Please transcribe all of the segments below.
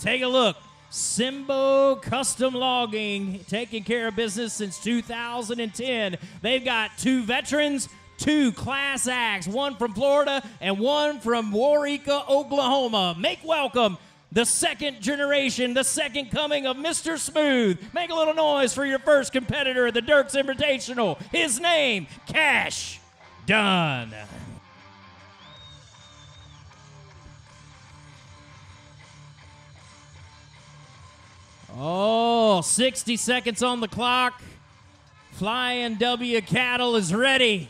Take a look. Simbo Custom Logging, taking care of business since 2010. They've got 2 veterans, 2 class acts, one from Florida and one from Waurika, Oklahoma. Make welcome the second generation, the second coming of Mr. Smooth. Make a little noise for your first competitor at the Dierks Invitational. His name, Cache Dunn. Oh, 60 seconds on the clock. Flying W Cattle is ready.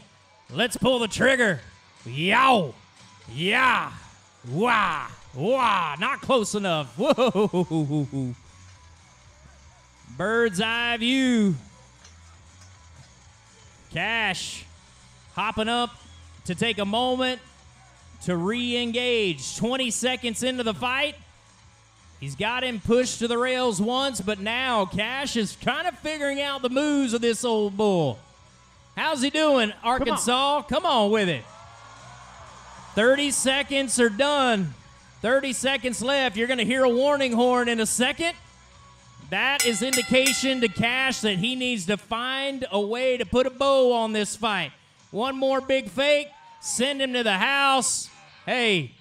Let's pull the trigger. Yow. Yeah. Wah. Wah. Not close enough. Whoa. Bird's eye view. Cache hopping up to take a moment to re-engage. 20 seconds into the fight. He's got him pushed to the rails once, but now Cache is kind of figuring out the moves of this old bull. How's he doing, Arkansas? Come on with it. 30 seconds are done. 30 seconds left. You're going to hear a warning horn in a second. That is indication to Cache that he needs to find a way to put a bow on this fight. One more big fake. Send him to the house. Hey,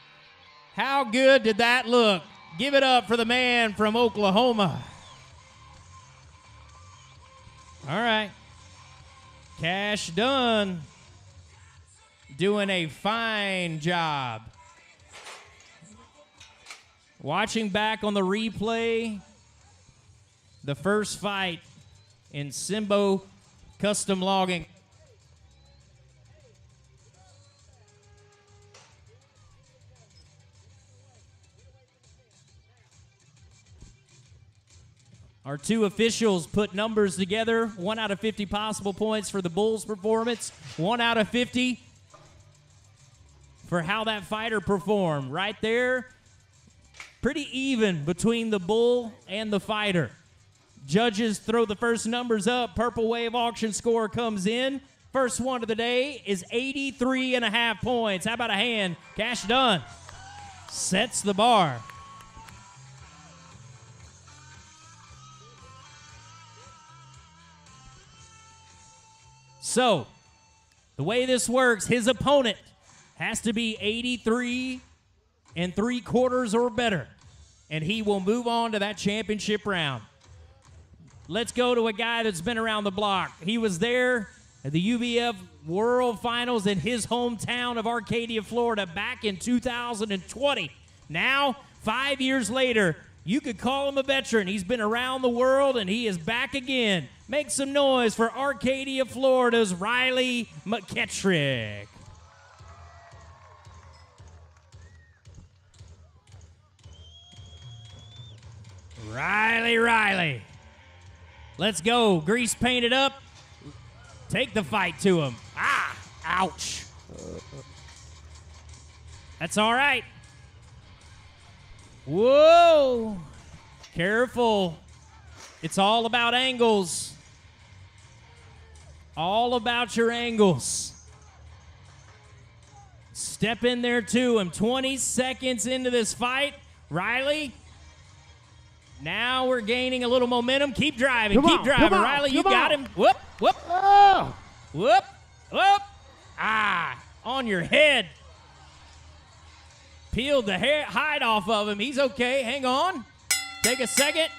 how good did that look? Give it up for the man from Oklahoma. All right. Cache Dunn doing a fine job. Watching back on the replay, the first fight in Simbo Custom Logging. Our 2 officials put numbers together. 1 out of 50 possible points for the Bulls' performance. 1 out of 50 for how that fighter performed. Right there, pretty even between the bull and the fighter. Judges throw the first numbers up. Purple Wave auction score comes in. First one of the day is 83.5 points. How about a hand? Cache Dunn sets the bar. So, the way this works, his opponent has to be 83 3/4 or better, and he will move on to that championship round. Let's go to a guy that's been around the block. He was there at the UBF World Finals in his hometown of Arcadia, Florida, back in 2020. Now, 5 years later, you could call him a veteran. He's been around the world, and he is back again. Make some noise for Arcadia, Florida's Riley McKettrick. Riley. Let's go. Grease painted up. Take the fight to him. Ah, ouch. That's all right. Whoa. Careful. It's all about angles. All about your angles. Step in there to him. 20 seconds into this fight. Riley. Now we're gaining a little momentum. Keep driving. Keep driving. Riley, you got him. Whoop, whoop. Oh. Whoop, whoop. Ah, on your head. Peeled the hide off of him. He's okay. Hang on. Take a second.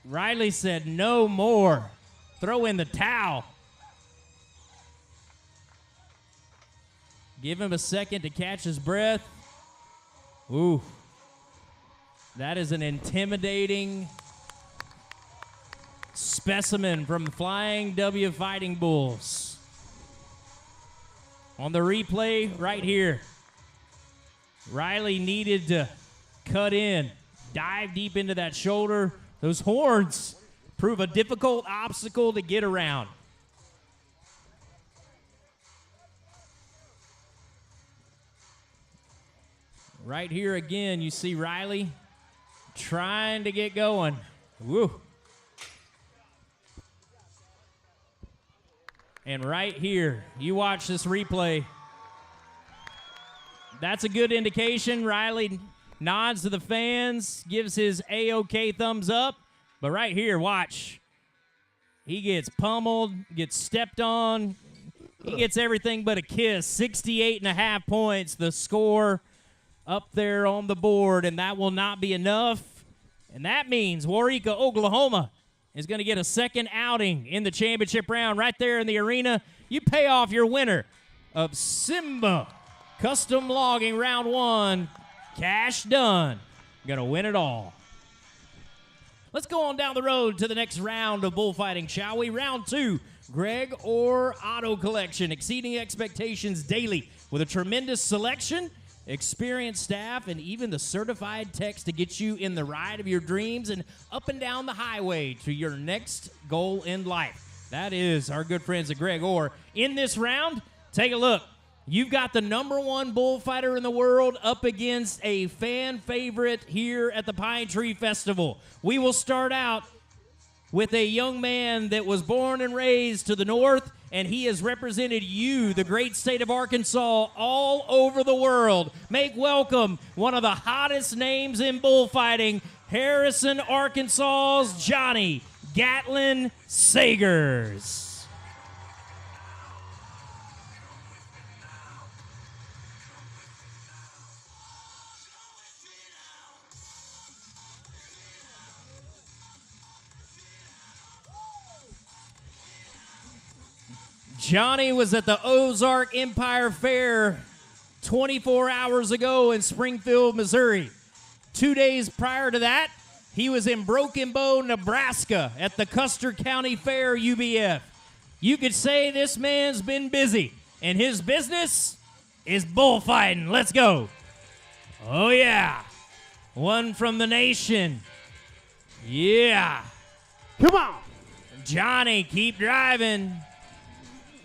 Riley said no more. Throw in the towel. Give him a second to catch his breath. Ooh. That is an intimidating specimen from the Flying W Fighting Bulls. On the replay right here, Riley needed to cut in, dive deep into that shoulder. Those horns prove a difficult obstacle to get around. Right here again, you see Riley trying to get going. Woo. And right here, you watch this replay. That's a good indication. Riley nods to the fans, gives his A-OK thumbs up. But right here, watch. He gets pummeled, gets stepped on. He gets everything but a kiss. 68.5 points, the score up there on the board, and that will not be enough. And that means Waurika, Oklahoma is going to get a second outing in the championship round right there in the arena. You pay off your winner of Simbo Custom Logging Round 1, Cache Dunn. Going to win it all. Let's go on down the road to the next round of bullfighting, shall we? Round 2, Greggor Auto Collection, exceeding expectations daily with a tremendous selection, experienced staff, and even the certified techs to get you in the ride of your dreams and up and down the highway to your next goal in life. That is our good friends at Greggor. In this round, take a look. You've got the #1 bullfighter in the world up against a fan favorite here at the Pine Tree Festival. We will start out with a young man that was born and raised to the north, and he has represented you, the great state of Arkansas, all over the world. Make welcome one of the hottest names in bullfighting, Harrison, Arkansas's Johnny Gatlin Sagers. Johnny was at the Ozark Empire Fair 24 hours ago in Springfield, Missouri. 2 days prior to that, he was in Broken Bow, Nebraska at the Custer County Fair, UBF. You could say this man's been busy, and his business is bullfighting. Let's go. Oh, yeah. One from the nation. Yeah. Come on. Johnny, keep driving.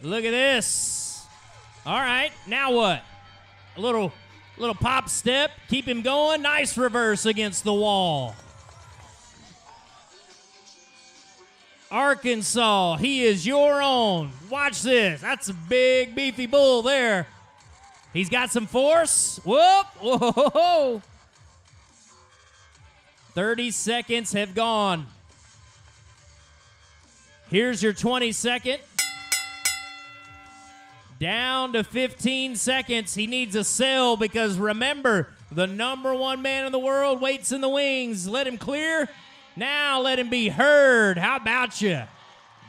Look at this. All right, now what? A little pop step, keep him going. Nice reverse against the wall. Arkansas, he is your own. Watch this. That's a big, beefy bull there. He's got some force. Whoop. Whoa. 30 seconds have gone. Here's your 20-second. Down to 15 seconds. He needs a sell because remember, the #1 man in the world waits in the wings. Let him clear. Now let him be heard. How about you,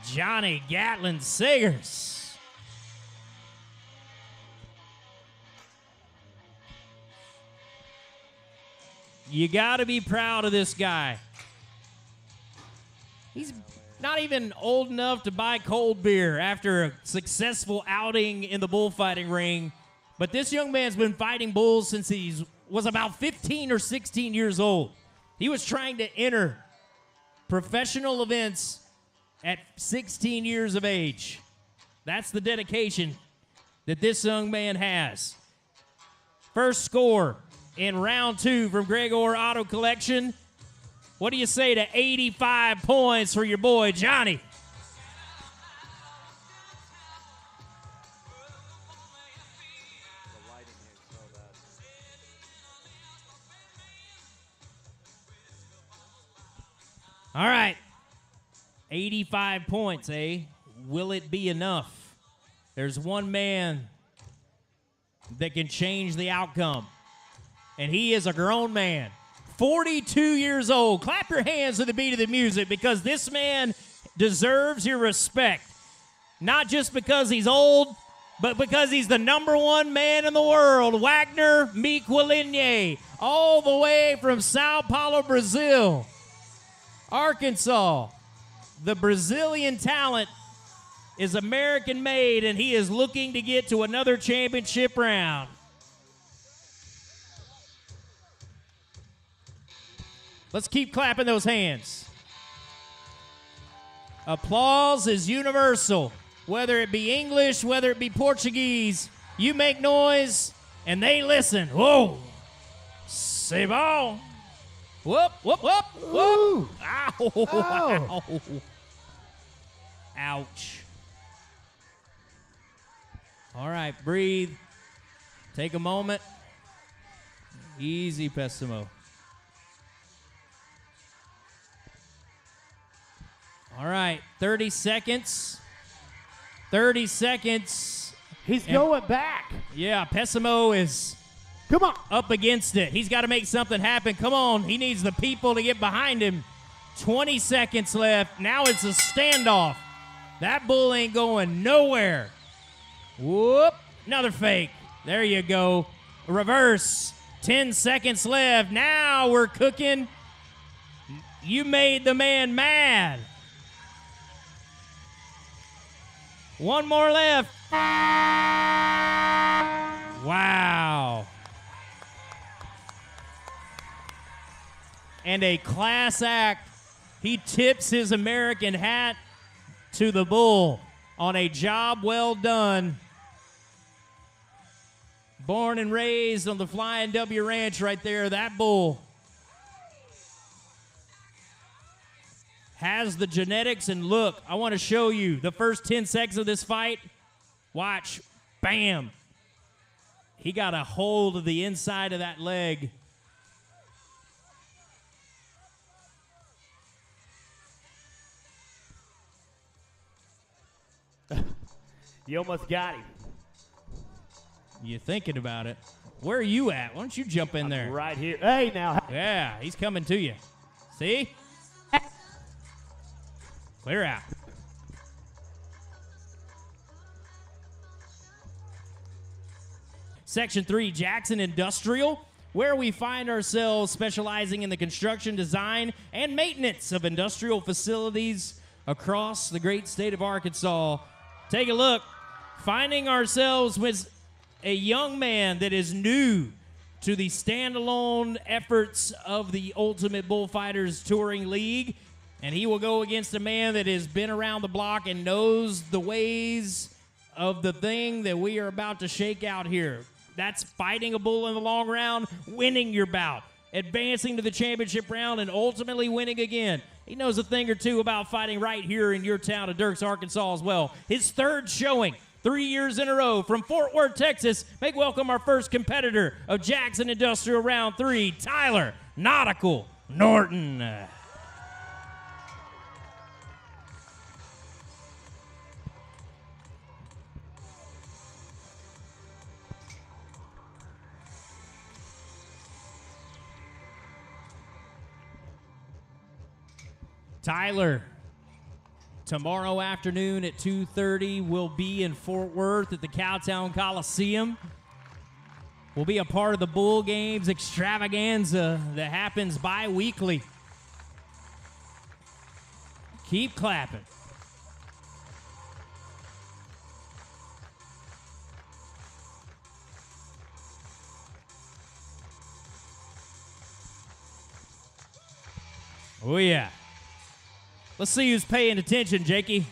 Johnny Gatlin Sagers? You got to be proud of this guy. He's not even old enough to buy cold beer after a successful outing in the bullfighting ring. But this young man's been fighting bulls since he was about 15 or 16 years old. He was trying to enter professional events at 16 years of age. That's the dedication that this young man has. First score in round 2 from Greggor Auto Collection. What do you say to 85 points for your boy, Johnny? All right. 85 points, eh? Will it be enough? There's one man that can change the outcome, and he is a grown man. 42 years old. Clap your hands to the beat of the music because this man deserves your respect. Not just because he's old, but because he's the #1 man in the world. Wagner Miquilinhe, all the way from Sao Paulo, Brazil. Arkansas. The Brazilian talent is American-made, and he is looking to get to another championship round. Let's keep clapping those hands. Applause is universal. Whether it be English, whether it be Portuguese, you make noise and they listen. Whoa. Simbo. Whoop, whoop, whoop, whoop. Ow. Oh. Ow. Ouch. All right, breathe. Take a moment. Easy, Pessimo. All right, 30 seconds. 30 seconds. He's going back. Yeah, Pessimo is Come on. up against it. He's got to make something happen. Come on. He needs the people to get behind him. 20 seconds left. Now it's a standoff. That bull ain't going nowhere. Whoop. Another fake. There you go. Reverse. 10 seconds left. Now we're cooking. You made the man mad. One more left. Wow. And a class act. He tips his American hat to the bull on a job well done. Born and raised on the Flying W Ranch right there. That bull has the genetics, and look, I want to show you the first 10 seconds of this fight. Watch. Bam. He got a hold of the inside of that leg. You almost got him. You thinking about it. Where are you at? Why don't you jump in there? Right here. Hey, now. Yeah, he's coming to you. See? Clear out. Section 3, Jackson Industrial, where we find ourselves specializing in the construction, design, and maintenance of industrial facilities across the great state of Arkansas. Take a look. Finding ourselves with a young man that is new to the standalone efforts of the Ultimate Bullfighters Touring League. And he will go against a man that has been around the block and knows the ways of the thing that we are about to shake out here. That's fighting a bull in the long round, winning your bout, advancing to the championship round, and ultimately winning again. He knows a thing or two about fighting right here in your town of Dierks, Arkansas as well. His third showing, 3 years in a row, from Fort Worth, Texas. Make welcome our first competitor of Jackson Industrial Round 3, Tyler Nautical Norton. Tyler, tomorrow afternoon at 2:30, will be in Fort Worth at the Cowtown Coliseum. Will be a part of the Bull Games extravaganza that happens bi-weekly. Keep clapping. Oh, yeah. Let's see who's paying attention, Jakey.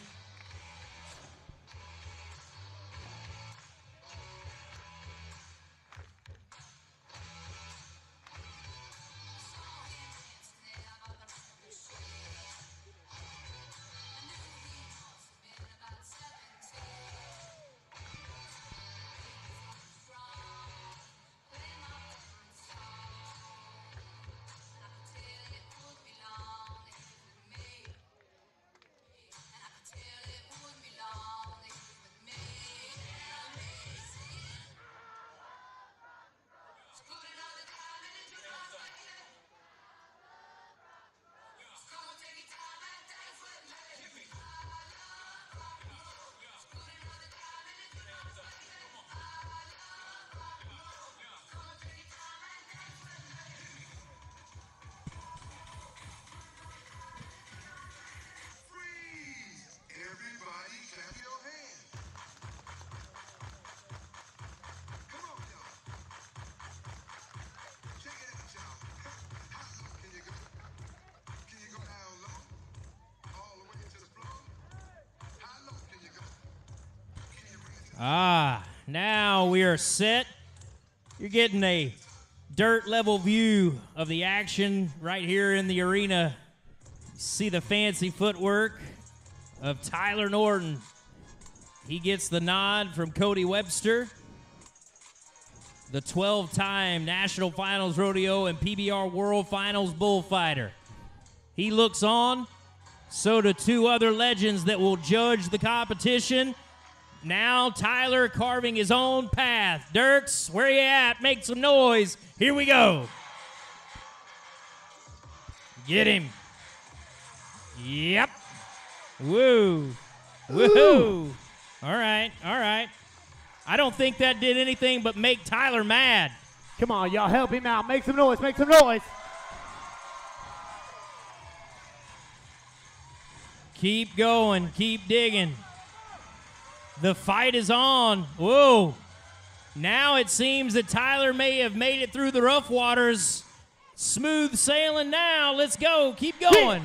Now we are set. You're getting a dirt level view of the action right here in the arena. See the fancy footwork of Tyler Norton. He gets the nod from Cody Webster. the 12-time National Finals Rodeo and PBR World Finals bullfighter. He looks on, so do two other legends that will judge the competition. Now Tyler carving his own path. Dierks, where you at? Make some noise. Here we go. Get him. Yep. Woo. Woohoo. All right, all right. I don't think that did anything but make Tyler mad. Come on, y'all, help him out. Make some noise, make some noise. Keep going, keep digging. The fight is on. Whoa. Now it seems that Tyler may have made it through the rough waters. Smooth sailing now. Let's go. Keep going.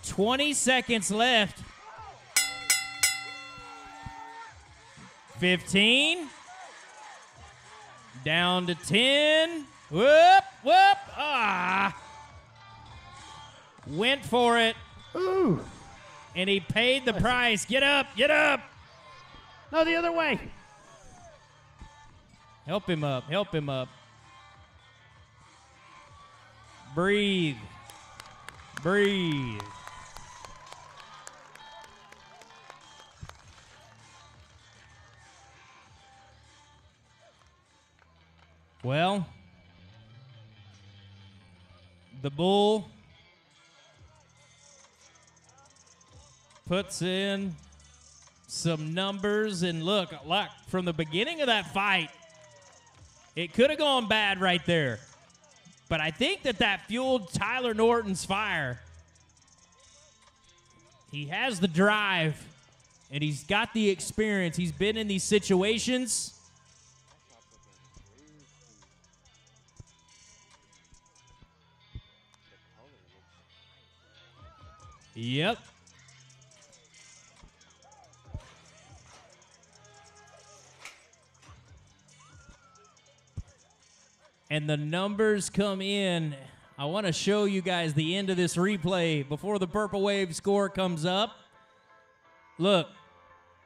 20 seconds left. 15. Down to 10. Whoop, whoop. Ah. Went for it. Ooh. And he paid the price. Get up, get up. No, the other way. Help him up, help him up. Breathe. Breathe. Well, the bull puts in some numbers, and look, from the beginning of that fight, it could have gone bad right there. But I think that fueled Tyler Norton's fire. He has the drive, and he's got the experience. He's been in these situations. Yep. And the numbers come in. I want to show you guys the end of this replay before the Purple Wave score comes up. Look,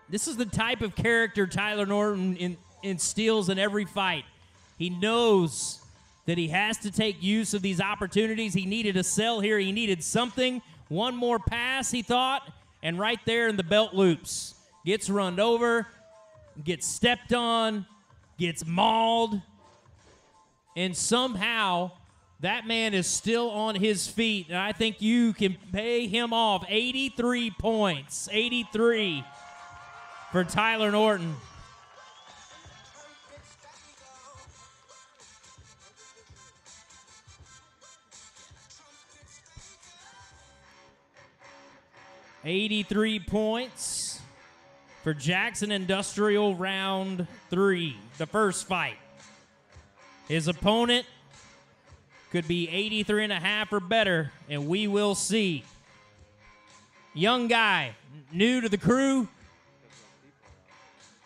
this is the type of character Tyler Norton instills in every fight. He knows that he has to take use of these opportunities. He needed a sell here. He needed something. One more pass, he thought, and right there in the belt loops. Gets run over, gets stepped on, gets mauled, and somehow that man is still on his feet, and I think you can pay him off. 83 points, 83 for Tyler Norton. $83 points for Jackson Industrial round 3, the first fight. His opponent could be 83.5 or better, and we will see. Young guy, new to the crew,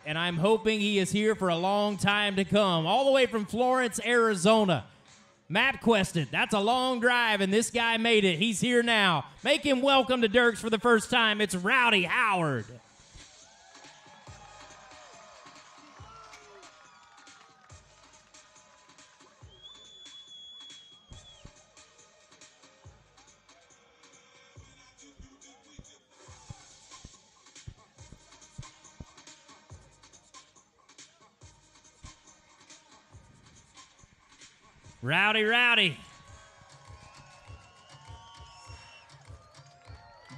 and I'm hoping he is here for a long time to come. All the way from Florence, Arizona. Map quested. That's a long drive, and this guy made it. He's here now. Make him welcome to Dierks for the first time. It's Rowdy Howard. Rowdy.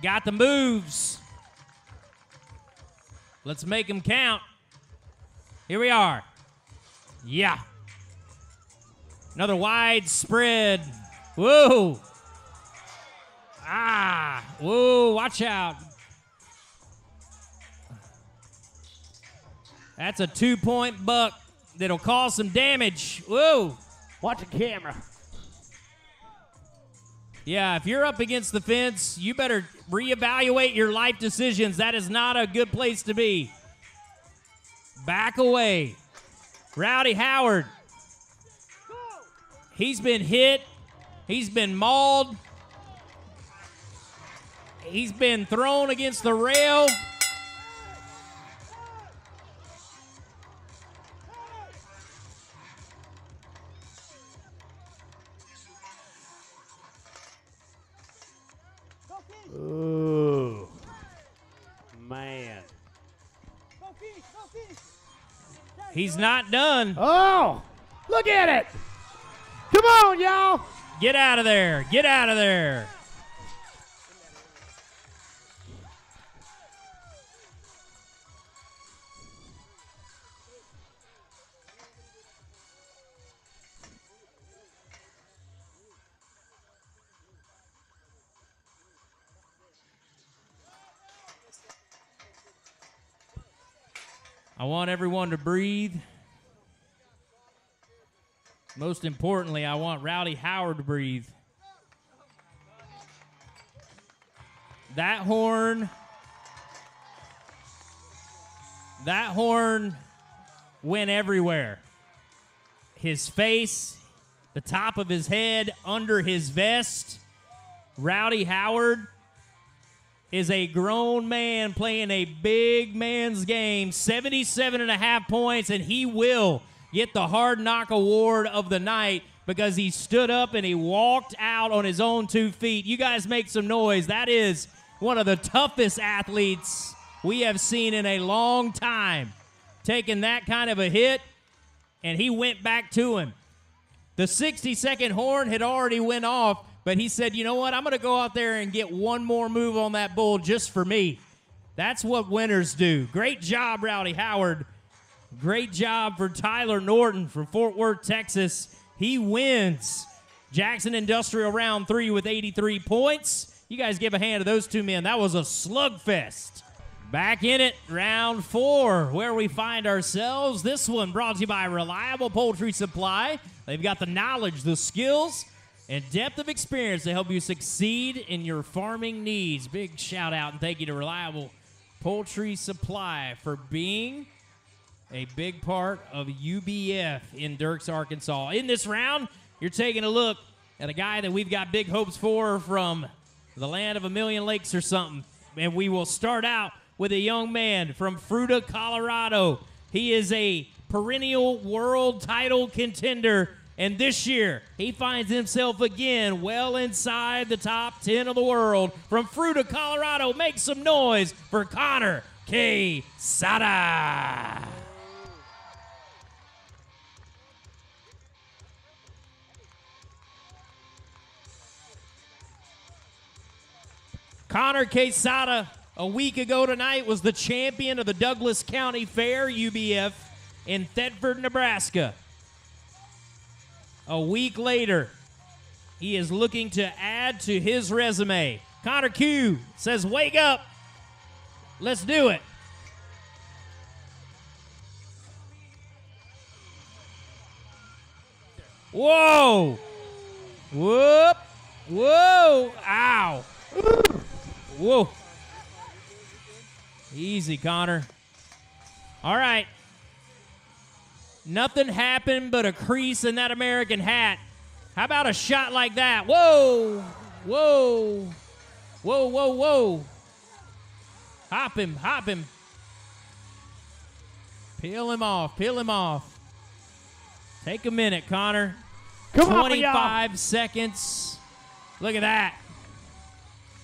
Got the moves. Let's make them count. Here we are. Yeah. Another wide spread. Whoa. Ah. Whoa, watch out. That's a 2-point buck that'll cause some damage. Whoa. Watch the camera. Yeah, if you're up against the fence, you better reevaluate your life decisions. That is not a good place to be. Back away. Rowdy Howard. He's been hit. He's been mauled. He's been thrown against the rail. Ooh. Man. He's not done. Oh, look at it. Come on, y'all. Get out of there. Get out of there. I want everyone to breathe. Most importantly, I want Rowdy Howard to breathe. That horn went everywhere. His face, the top of his head, under his vest. Rowdy Howard is a grown man playing a big man's game, 77.5 points, and he will get the Hard Knock Award of the night because he stood up and he walked out on his own 2 feet. You guys make some noise. That is one of the toughest athletes we have seen in a long time, taking that kind of a hit, and he went back to him. The 60-second horn had already went off, but he said, you know what, I'm going to go out there and get one more move on that bull just for me. That's what winners do. Great job, Rowdy Howard. Great job for Tyler Norton from Fort Worth, Texas. He wins Jackson Industrial Round 3 with 83 points. You guys give a hand to those two men. That was a slugfest. Back in it, round 4, where we find ourselves. This one brought to you by Reliable Poultry Supply. They've got the knowledge, the skills, and depth of experience to help you succeed in your farming needs. Big shout out and thank you to Reliable Poultry Supply for being a big part of UBF in Dierks, Arkansas. In this round, you're taking a look at a guy that we've got big hopes for from the land of a million lakes or something. And we will start out with a young man from Fruita, Colorado. He is a perennial world title contender. And this year, he finds himself again well inside the top 10 of the world. From Fruita, Colorado, make some noise for Connor Quesada. Connor Quesada, a week ago tonight, was the champion of the Douglas County Fair, UBF, in Thetford, Nebraska. A week later, he is looking to add to his resume. Connor Q says, wake up. Let's do it. Whoa. Whoop. Whoa. Ow. Whoa. Easy, Connor. All right. Nothing happened but a crease in that American hat. How about a shot like that? Whoa. Whoa. Whoa, whoa, whoa. Hop him, hop him. Peel him off, peel him off. Take a minute, Connor. Come 25 seconds. Look at that.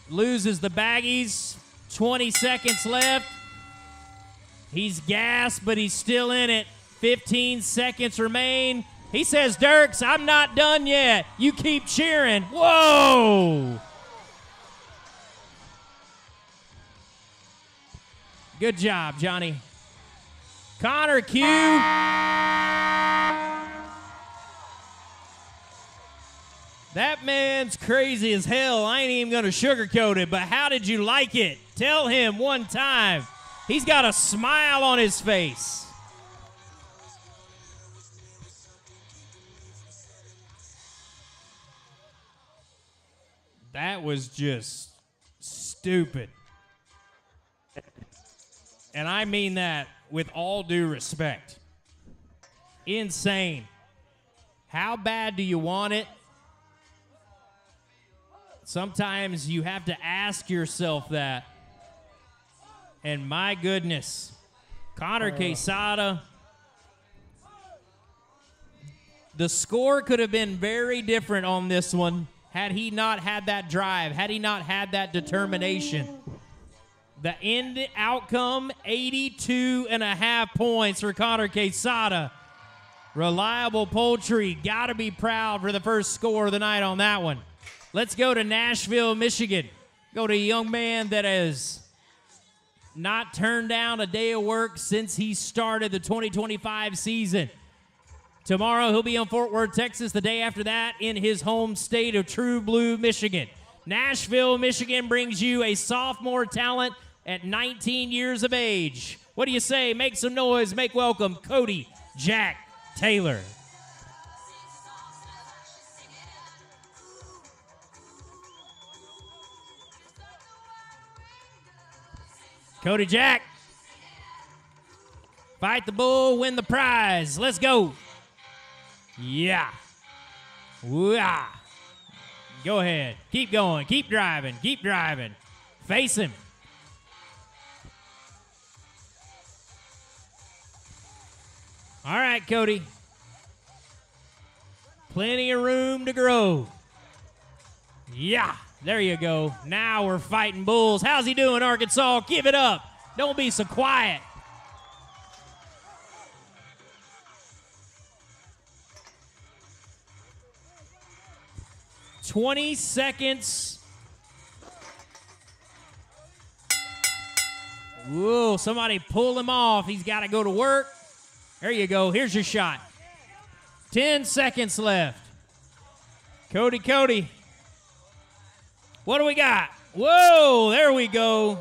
Loses the baggies. 20 seconds left. He's gassed, but he's still in it. 15 seconds remain. He says, Dierks, I'm not done yet. You keep cheering. Whoa! Good job, Johnny. Connor Q. That man's crazy as hell. I ain't even going to sugarcoat it, but how did you like it? Tell him one time. He's got a smile on his face. That was just stupid. And I mean that with all due respect. Insane. How bad do you want it? Sometimes you have to ask yourself that. And my goodness, Connor Quesada, the score could have been very different on this one had he not had that drive, had he not had that determination. The end outcome, 82.5 points for Connor Quesada. Reliable Poultry, got to be proud for the first score of the night on that one. Let's go to Nashville, Michigan. Go to a young man that has not turned down a day of work since he started the 2025 season. Tomorrow he'll be in Fort Worth, Texas. The day after that in his home state of True Blue, Michigan. Nashville, Michigan brings you a sophomore talent at 19 years of age. What do you say? Make some noise, make welcome Cody Jack Taylor. Cody Jack. Fight the bull, win the prize. Let's go. Yeah. Wah. Go ahead. Keep going. Keep driving. Keep driving. Face him. All right, Cody. Plenty of room to grow. Yeah. There you go. Now we're fighting bulls. How's he doing, Arkansas? Give it up. Don't be so quiet. "20 seconds. Whoa, somebody pull him off. He's got to go to work. There you go. Here's your shot. 10 seconds left. Cody. What do we got? Whoa, there we go.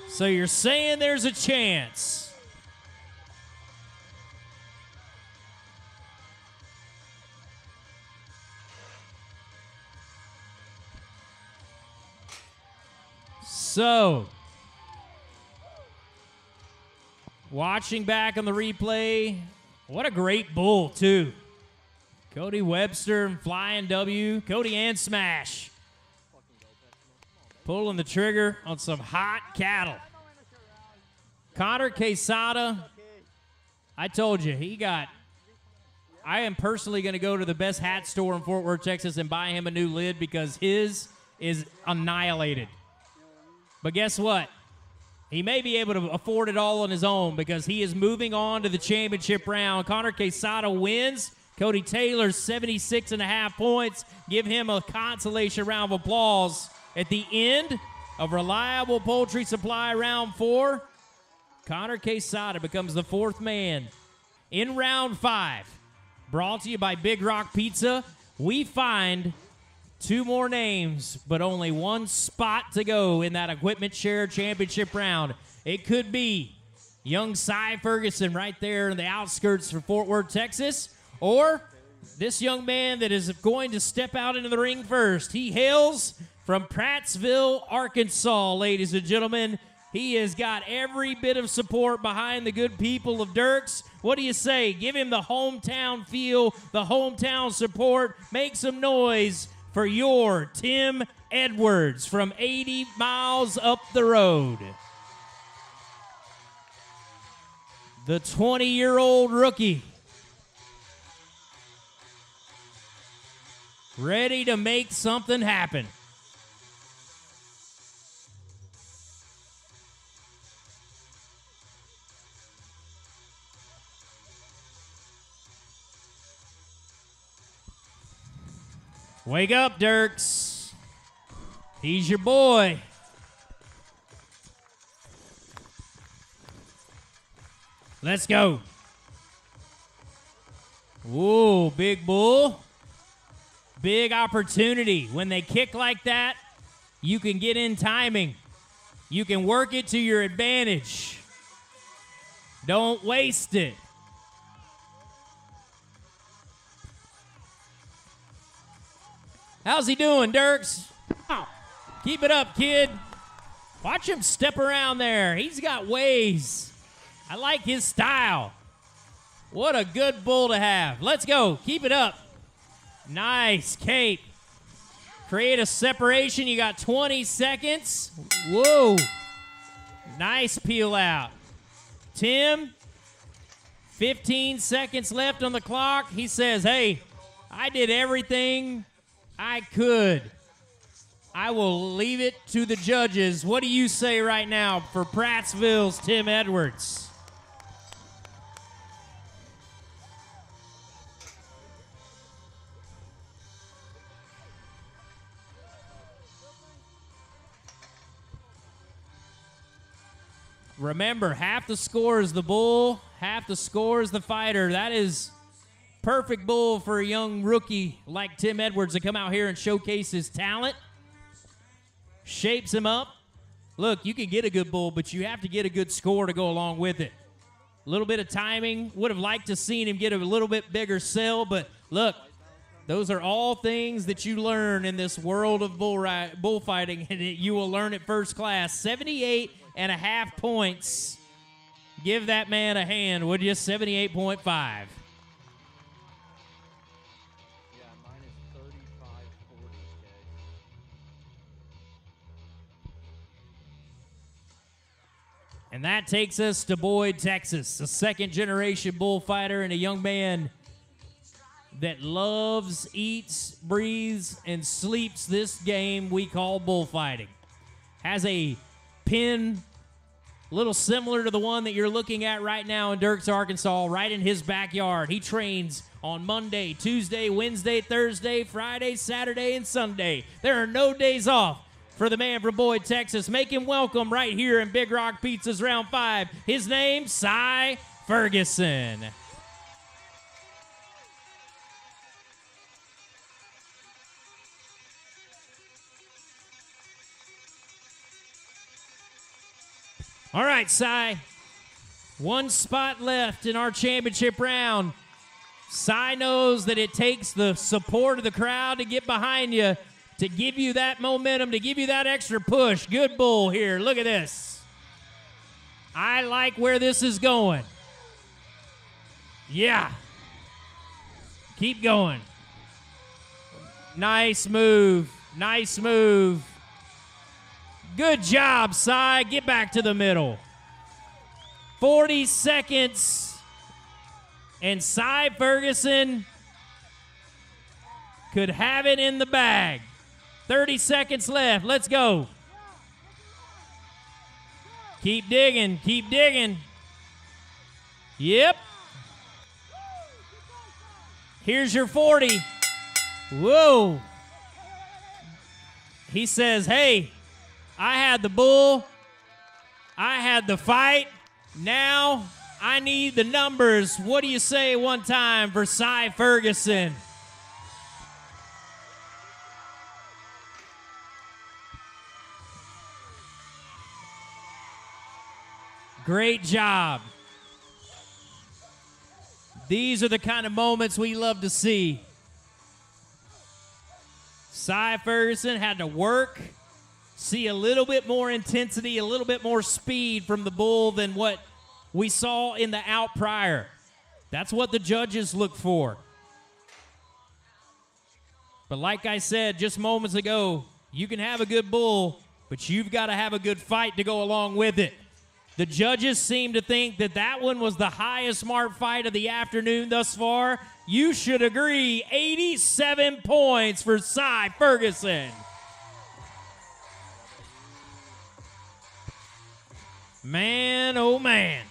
So you're saying there's a chance. So, watching back on the replay, what a great bull, too. Cody Webster and Flying W. Cody and Smash. Pulling the trigger on some hot cattle. Connor Quesada, I told you, I am personally going to go to the best hat store in Fort Worth, Texas and buy him a new lid because his is annihilated. But guess what? He may be able to afford it all on his own because he is moving on to the championship round. Connor Quesada wins. Cody Taylor, 76.5 points. Give him a consolation round of applause. At the end of Reliable Poultry Supply Round 4, Connor Quesada becomes the fourth man. In Round 5, brought to you by Big Rock Pizza, we find 2 more names, but only 1 spot to go in that Equipment Share Championship round. It could be young Cy Ferguson right there in the outskirts of Fort Worth, Texas, or this young man that is going to step out into the ring first. He hails from Prattsville, Arkansas, ladies and gentlemen. He has got every bit of support behind the good people of Dierks. What do you say? Give him the hometown feel, the hometown support. Make some noise for your Tim Edwards from 80 miles up the road. The 20-year-old rookie. Ready to make something happen. Wake up, Dierks. He's your boy. Let's go. Whoa, big bull. Big opportunity. When they kick like that, you can get in timing. You can work it to your advantage. Don't waste it. How's he doing, Dierks? Keep it up, kid. Watch him step around there. He's got ways. I like his style. What a good bull to have. Let's go. Keep it up. Nice cape. Create a separation. You got 20 seconds. Whoa. Nice peel out. Tim, 15 seconds left on the clock. He says, hey, I did everything I could. I will leave it to the judges. What do you say right now for Prattsville's Tim Edwards? Remember, half the score is the bull, half the score is the fighter. That is perfect bull for a young rookie like Tim Edwards to come out here and showcase his talent. Shapes him up. Look, you can get a good bull, but you have to get a good score to go along with it. A little bit of timing. Would have liked to seen him get a little bit bigger sell, but look, those are all things that you learn in this world of bullfighting, and you will learn at first class. 78.5 points. Give that man a hand, would you? 78.5. And that takes us to Boyd, Texas, a second-generation bullfighter and a young man that loves, eats, breathes, and sleeps this game we call bullfighting. Has a pin a little similar to the one that you're looking at right now in Dierks, Arkansas, right in his backyard. He trains on Monday, Tuesday, Wednesday, Thursday, Friday, Saturday, and Sunday. There are no days off for the man from Boyd, Texas. Make him welcome right here in Big Rock Pizza's Round 5. His name, Cy Ferguson. All right, Cy. One spot left in our championship round. Cy knows that it takes the support of the crowd to get behind you, to give you that momentum, to give you that extra push. Good bull here. Look at this. I like where this is going. Yeah. Keep going. Nice move. Nice move. Good job, Cy. Get back to the middle. 40 seconds. And Cy Ferguson could have it in the bag. 30 seconds left. Let's go. Keep digging. Keep digging. Yep. Here's your 40. Whoa. He says, hey, I had the bull. I had the fight. Now I need the numbers. What do you say one time for Cy Ferguson? Great job. These are the kind of moments we love to see. Cy Ferguson had to work, see a little bit more intensity, a little bit more speed from the bull than what we saw in the out prior. That's what the judges look for. But like I said just moments ago, you can have a good bull, but you've got to have a good fight to go along with it. The judges seem to think that that one was the highest marked fight of the afternoon thus far. You should agree, 87 points for Cy Ferguson. Man, oh man.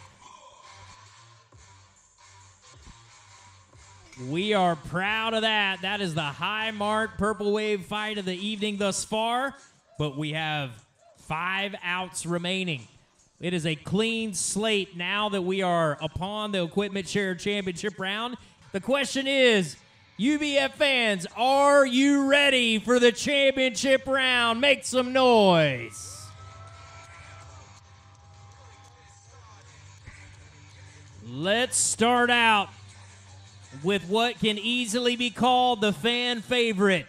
We are proud of that. That is the high mark Purple Wave fight of the evening thus far, but we have 5 outs remaining. It is a clean slate now that we are upon the Equipment Share Championship round. The question is, UBF fans, are you ready for the championship round? Make some noise. Let's start out with what can easily be called the fan favorite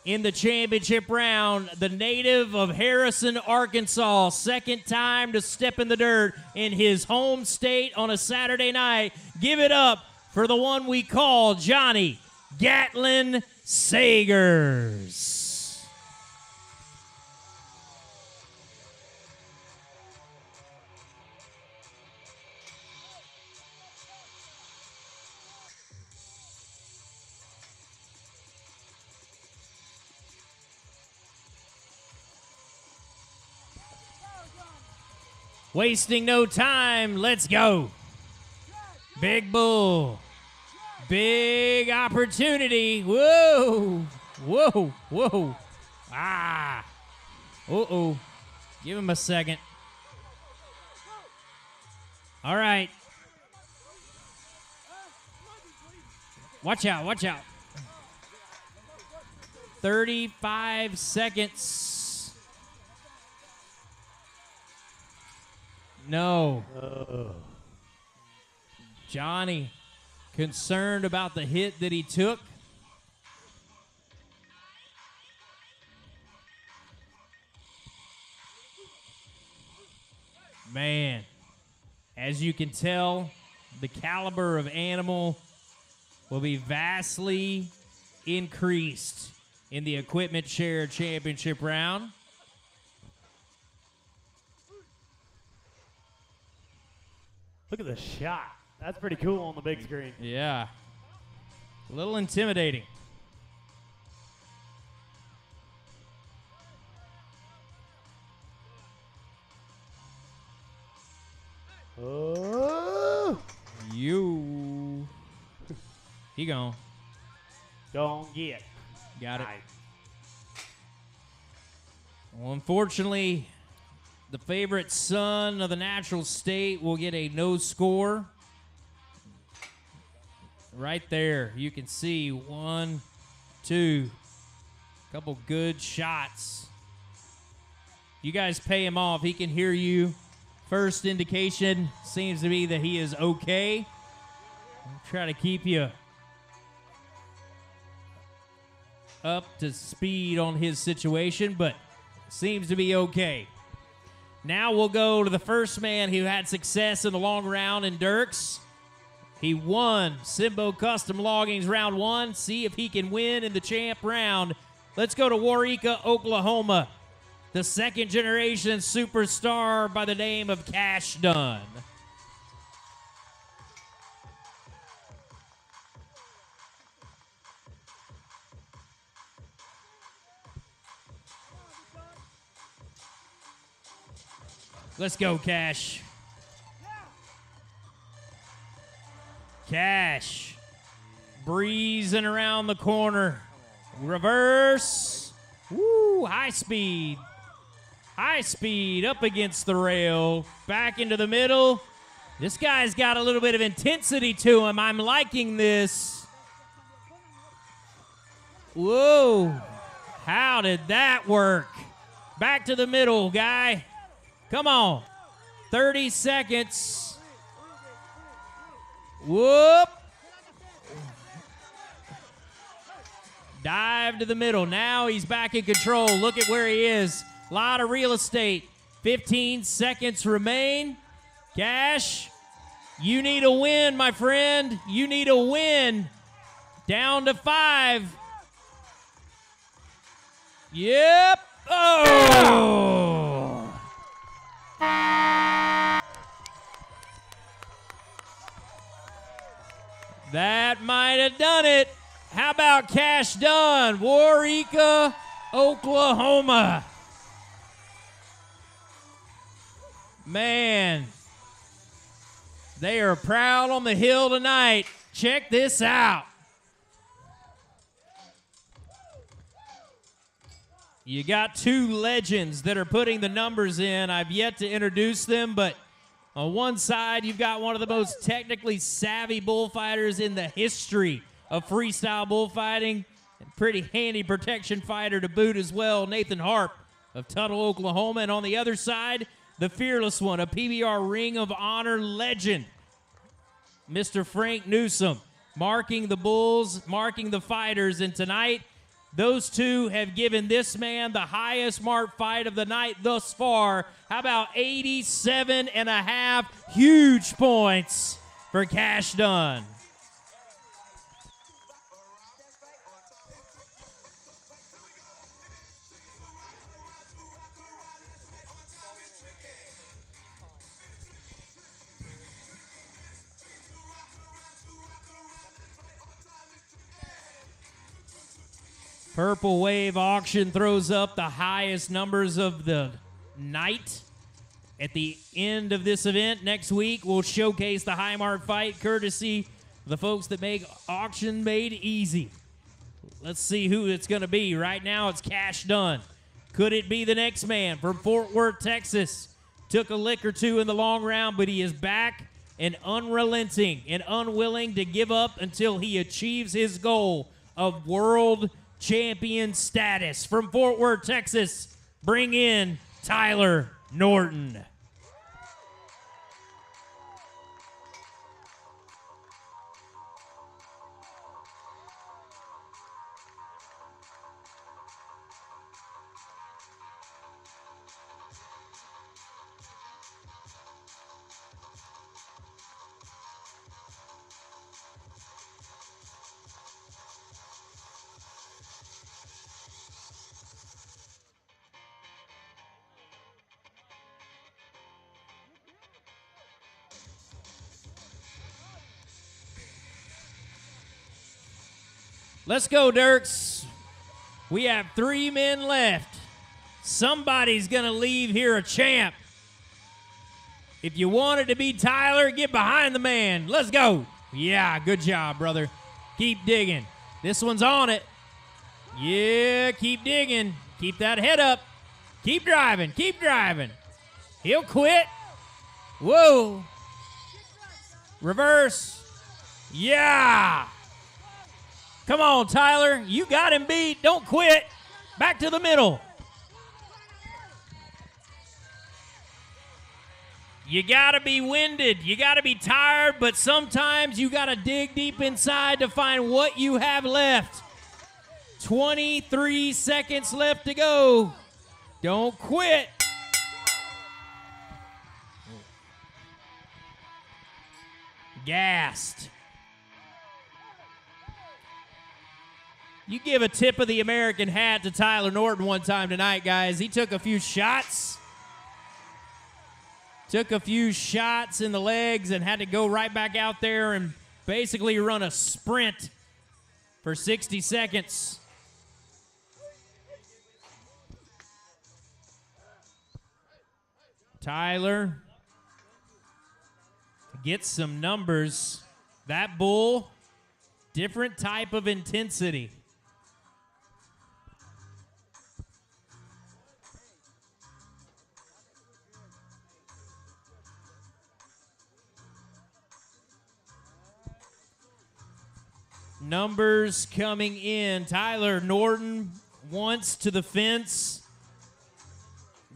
in the championship round, the native of Harrison, Arkansas, second time to step in the dirt in his home state on a Saturday night. Give it up for the one we call Johnny Gatlin Sagers. Wasting no time, let's go. Big bull. Big opportunity. Whoa. Whoa. Whoa. Ah. Uh-oh. Give him a second. All right. Watch out, watch out. 35 seconds. No. Johnny, concerned about the hit that he took. Man, as you can tell, the caliber of animal will be vastly increased in the equipment share championship round. Look at the shot. That's pretty cool on the big screen. Yeah. A little intimidating. Oh. You. He gone. Don't get. Got it. Nice. Well, unfortunately, the favorite son of the natural state will get a no score. Right there, you can see 1, 2, couple good shots. You guys pay him off. He can hear you. First indication seems to be that he is okay. I'll try to keep you up to speed on his situation, but seems to be okay. Now we'll go to the first man who had success in the long round in Dierks. He won Simbo Custom Logging's round 1. See if he can win in the champ round. Let's go to Waurika, Oklahoma. The second generation superstar by the name of Cache Dunn. Let's go, Cache. Cache breezing around the corner. Reverse. Woo, high speed. High speed up against the rail. Back into the middle. This guy's got a little bit of intensity to him. I'm liking this. Whoa. How did that work? Back to the middle, guy. Come on. 30 seconds. Whoop. Dive to the middle. Now he's back in control. Look at where he is. A lot of real estate. 15 seconds remain. Cache, you need a win, my friend. You need a win. Down to 5. Yep. Oh. That might have done it. How about Cache Dunn, Waurika, Oklahoma? Man, they are proud on the hill tonight. Check this out. You got 2 legends that are putting the numbers in. I've yet to introduce them, but on one side, you've got one of the most technically savvy bullfighters in the history of freestyle bullfighting, and pretty handy protection fighter to boot as well, Nathan Harp of Tuttle, Oklahoma. And on the other side, the fearless one, a PBR Ring of Honor legend, Mr. Frank Newsom, marking the bulls, marking the fighters. And tonight, those two have given this man the highest marked fight of the night thus far. How about 87.5 huge points for Cache Dunn? Purple Wave Auction throws up the highest numbers of the night. At the end of this event next week, we'll showcase the high mark fight courtesy of the folks that make Auction Made Easy. Let's see who it's going to be. Right now, it's Cache Dunn. Could it be the next man from Fort Worth, Texas? Took a lick or two in the long round, but he is back and unrelenting and unwilling to give up until he achieves his goal of world champion status. From Fort Worth, Texas, bring in Tyler Norton. Let's go, Dierks. We have 3 men left. Somebody's going to leave here a champ. If you wanted to be Tyler, get behind the man. Let's go. Yeah, good job, brother. Keep digging. This one's on it. Yeah, keep digging. Keep that head up. Keep driving. Keep driving. He'll quit. Whoa. Reverse. Yeah. Come on, Tyler. You got him beat. Don't quit. Back to the middle. You got to be winded. You got to be tired, but sometimes you got to dig deep inside to find what you have left. 23 seconds left to go. Don't quit. Gassed. You give a tip of the American hat to Tyler Norton one time tonight, guys. He took a few shots. Took a few shots in the legs and had to go right back out there and basically run a sprint for 60 seconds. Tyler gets some numbers. That bull, different type of intensity. Numbers coming in. Tyler Norton once to the fence.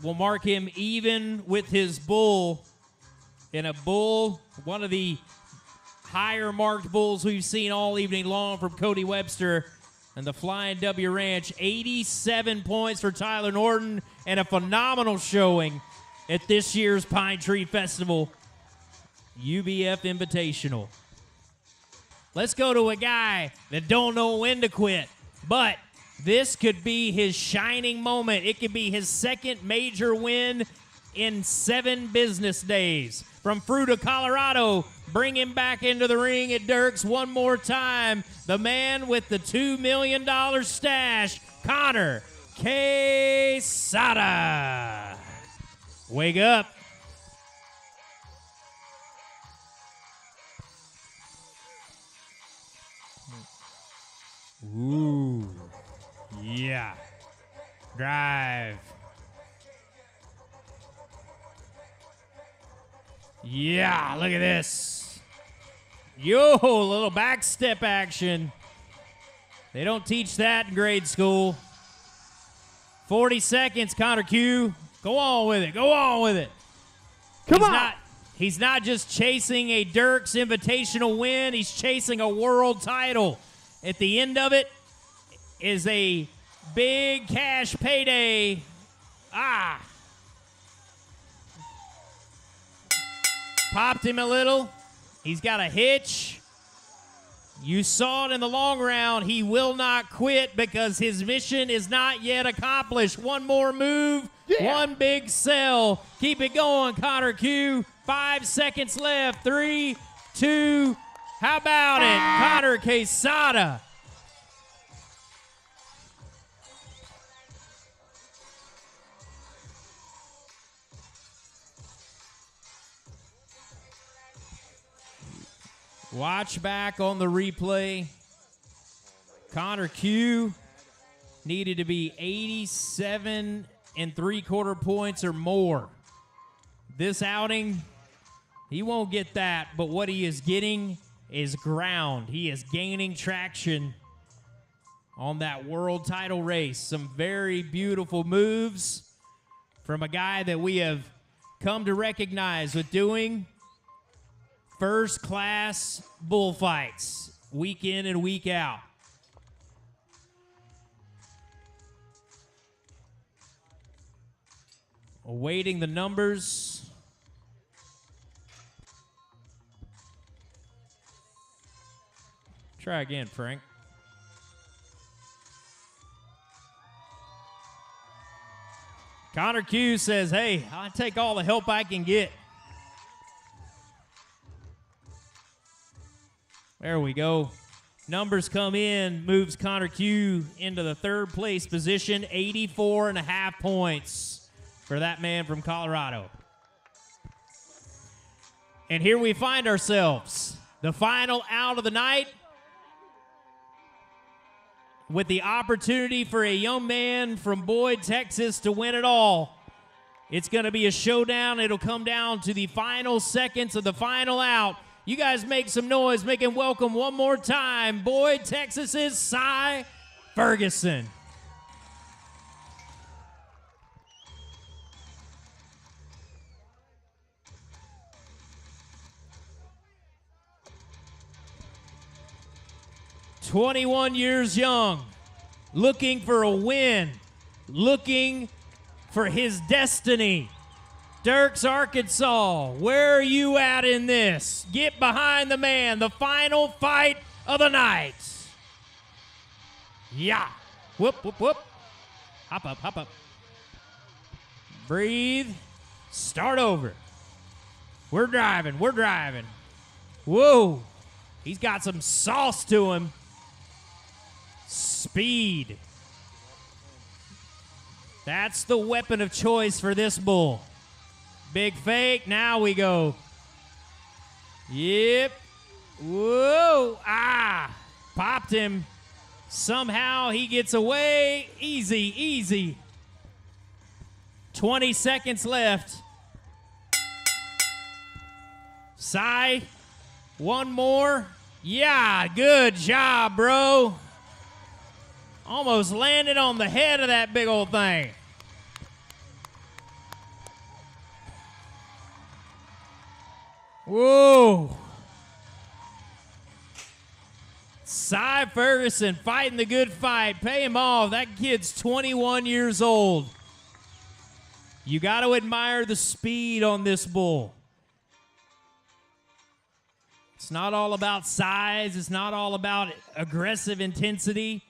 Will mark him even with his bull. And a bull, one of the higher marked bulls we've seen all evening long from Cody Webster and the Flying W Ranch. 87 points for Tyler Norton and a phenomenal showing at this year's Pine Tree Festival UBF Invitational. Let's go to a guy that don't know when to quit, but this could be his shining moment. It could be his second major win in 7 business days. From Fruita, Colorado, bring him back into the ring at Dierks one more time. The man with the $2 million stash, Connor Quesada. Wake up. Ooh, yeah. Drive. Yeah, look at this. Yo, a little back step action. They don't teach that in grade school. 40 seconds, Connor Q. Go on with it. Go on with it. Come on. He's not just chasing a Dierks Invitational win. He's chasing a world title. At the end of it is a big cash payday. Popped him a little. He's got a hitch. You saw it in the long round. He will not quit because his mission is not yet accomplished. One more move, one big sell. Keep it going, Connor Q. 5 seconds left. 3, 2, how about it? Connor Quesada. Watch back on the replay. Connor Q needed to be 87 3/4 points or more. This outing, he won't get that, but what he is getting is ground. He is gaining traction on that world title race. Some very beautiful moves from a guy that we have come to recognize with doing first-class bullfights week in and week out. Awaiting the numbers. Try again, Frank. Connor Q says, hey, I'll take all the help I can get. There we go. Numbers come in, moves Connor Q into the third place position, 84.5 points for that man from Colorado. And here we find ourselves, the final out of the night, with the opportunity for a young man from Boyd, Texas to win it all. It's going to be a showdown. It'll come down to the final seconds of the final out. You guys make some noise. Make him welcome one more time, Boyd, Texas's Cy Ferguson. "21 years young, looking for a win, looking for his destiny. Dierks, Arkansas, where are you at in this? Get behind the man, the final fight of the night." Yeah. Whoop, whoop, whoop. Hop up, hop up. Breathe. Start over. We're driving, we're driving. Whoa. He's got some sauce to him. Speed. That's the weapon of choice for this bull. Big fake. Now we go. Yep. Whoa. Ah. Popped him. Somehow he gets away. Easy, easy. 20 seconds left. Cy. One more. Yeah. Good job, bro. Almost landed on the head of that big old thing. Whoa. Cy Ferguson fighting the good fight. Pay him off. That kid's 21 years old. You got to admire the speed on this bull. It's not all about size. It's not all about aggressive intensity.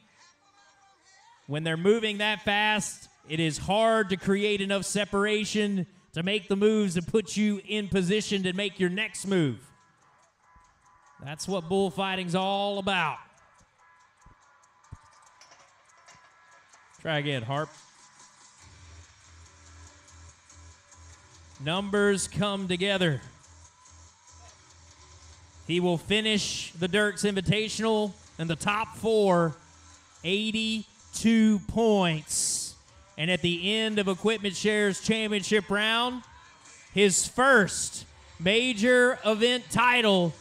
When they're moving that fast, it is hard to create enough separation to make the moves to put you in position to make your next move. That's what bullfighting's all about. Try again, Harp. Numbers come together. He will finish the Dierks Invitational in the top four, 82 points. And at the end of Equipment Share's championship round, his first major event title,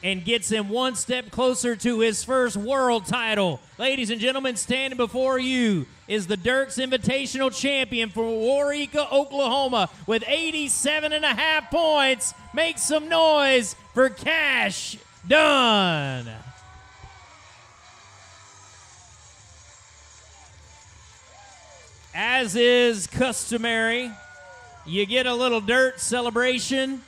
and gets him one step closer to his first world title. Ladies and gentlemen, standing before you is the Dierks Invitational champion from Waurika, Oklahoma, with 87.5 points. Make some noise for Cache Dunn. As is customary, you get a little dirt celebration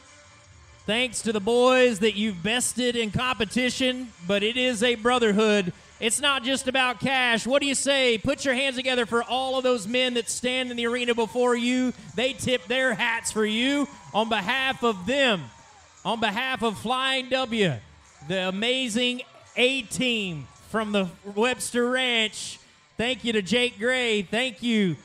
thanks to the boys that you've bested in competition, but it is a brotherhood. It's not just about cash. What do you say? Put your hands together for all of those men that stand in the arena before you. They tip their hats for you. On behalf of them, on behalf of Flying W, the amazing A-team from the Webster Ranch, thank you to Jake Gray. Thank you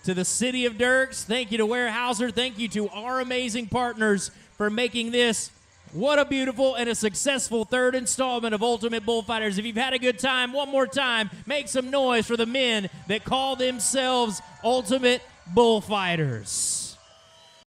to the City of Dierks. Thank you to Weyerhaeuser. Thank you to our amazing partners for making this What a beautiful and a successful third installment of Ultimate Bullfighters. If you've had a good time, one more time, make some noise for the men that call themselves Ultimate Bullfighters.